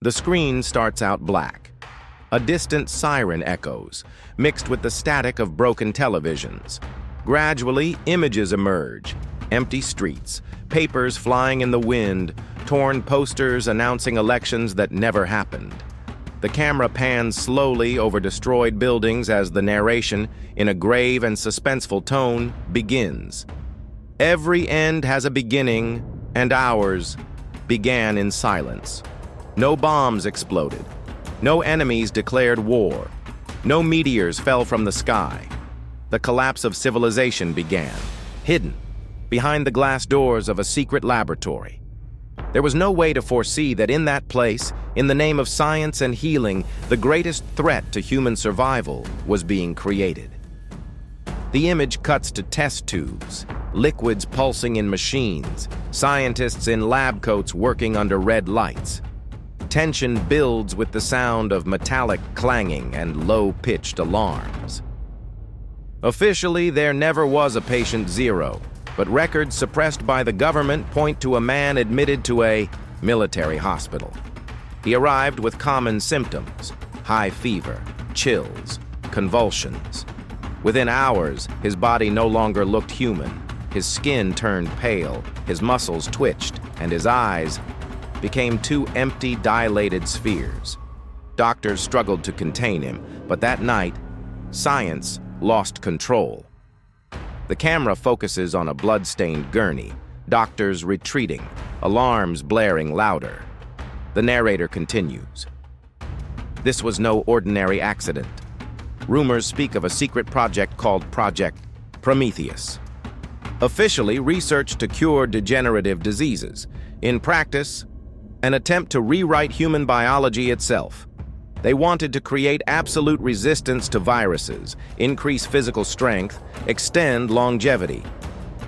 The screen starts out black. A distant siren echoes, mixed with the static of broken televisions. Gradually, images emerge. Empty streets, papers flying in the wind, torn posters announcing elections that never happened. The camera pans slowly over destroyed buildings as the narration, in a grave and suspenseful tone, begins. Every end has a beginning, and ours began in silence. No bombs exploded. No enemies declared war. No meteors fell from the sky. The collapse of civilization began, hidden, behind the glass doors of a secret laboratory. There was no way to foresee that in that place, in the name of science and healing, the greatest threat to human survival was being created. The image cuts to test tubes, liquids pulsing in machines, scientists in lab coats working under red lights. Tension builds with the sound of metallic clanging and low-pitched alarms. Officially, there never was a patient zero, but records suppressed by the government point to a man admitted to a military hospital. He arrived with common symptoms: high fever, chills, convulsions. Within hours, his body no longer looked human. His skin turned pale, his muscles twitched, and his eyes became two empty, dilated spheres. Doctors struggled to contain him, but that night, science lost control. The camera focuses on a blood-stained gurney, doctors retreating, alarms blaring louder. The narrator continues. This was no ordinary accident. Rumors speak of a secret project called Project Prometheus. Officially, research to cure degenerative diseases. In practice, an attempt to rewrite human biology itself. They wanted to create absolute resistance to viruses, increase physical strength, extend longevity.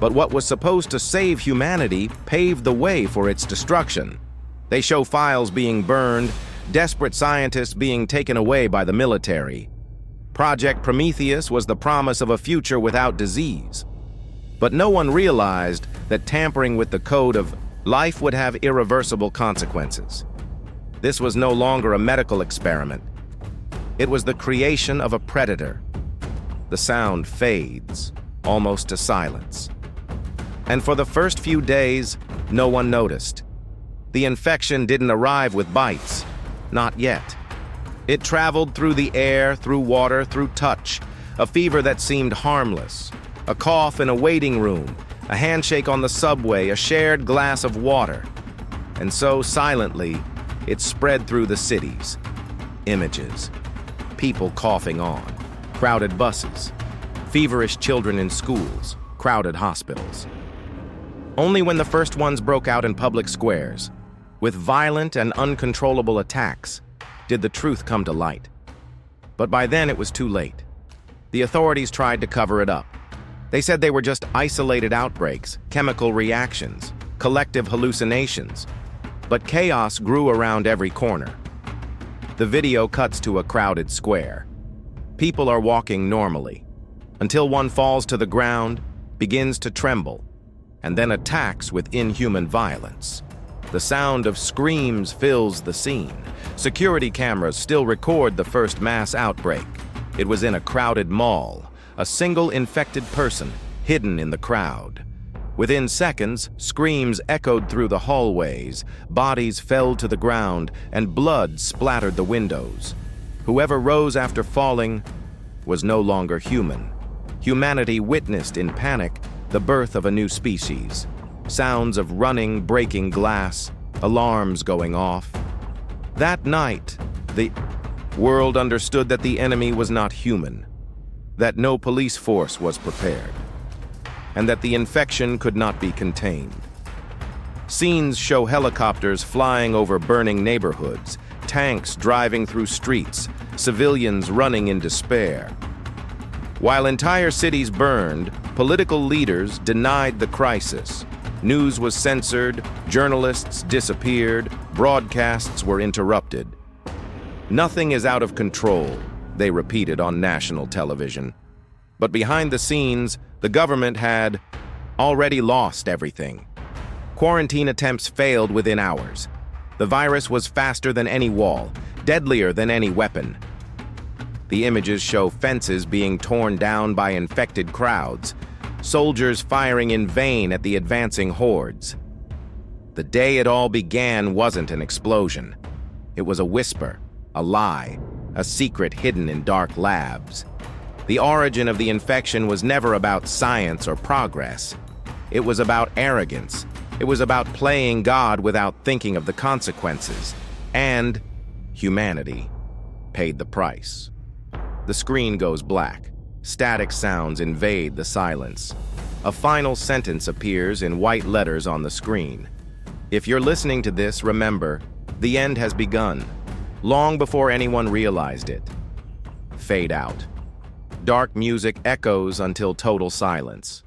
But what was supposed to save humanity paved the way for its destruction. They show files being burned, desperate scientists being taken away by the military. Project Prometheus was the promise of a future without disease. But no one realized that tampering with the code of life would have irreversible consequences. This was no longer a medical experiment. It was the creation of a predator. The sound fades, almost to silence. And for the first few days, no one noticed. The infection didn't arrive with bites. Not yet. It traveled through the air, through water, through touch. A fever that seemed harmless. A cough in a waiting room. A handshake on the subway, a shared glass of water. And so, silently, it spread through the cities. Images. People coughing on. Crowded buses. Feverish children in schools. Crowded hospitals. Only when the first ones broke out in public squares, with violent and uncontrollable attacks, did the truth come to light. But by then it was too late. The authorities tried to cover it up. They said they were just isolated outbreaks, chemical reactions, collective hallucinations. But chaos grew around every corner. The video cuts to a crowded square. People are walking normally, until one falls to the ground, begins to tremble, and then attacks with inhuman violence. The sound of screams fills the scene. Security cameras still record the first mass outbreak. It was in a crowded mall, a single infected person hidden in the crowd. Within seconds, screams echoed through the hallways, bodies fell to the ground, and blood splattered the windows. Whoever rose after falling was no longer human. Humanity witnessed in panic the birth of a new species. Sounds of running, breaking glass, alarms going off. That night, the world understood that the enemy was not human, that no police force was prepared, and that the infection could not be contained. Scenes show helicopters flying over burning neighborhoods, tanks driving through streets, civilians running in despair. While entire cities burned, political leaders denied the crisis. News was censored, journalists disappeared, broadcasts were interrupted. Nothing is out of control, they repeated on national television. But behind the scenes, the government had already lost everything. Quarantine attempts failed within hours. The virus was faster than any wall, deadlier than any weapon. The images show fences being torn down by infected crowds, soldiers firing in vain at the advancing hordes. The day it all began wasn't an explosion. It was a whisper, a lie, a secret hidden in dark labs. The origin of the infection was never about science or progress. It was about arrogance. It was about playing God without thinking of the consequences. And humanity paid the price. The screen goes black. Static sounds invade the silence. A final sentence appears in white letters on the screen. If you're listening to this, remember, the end has begun, long before anyone realized it. Fade out. Dark music echoes until total silence.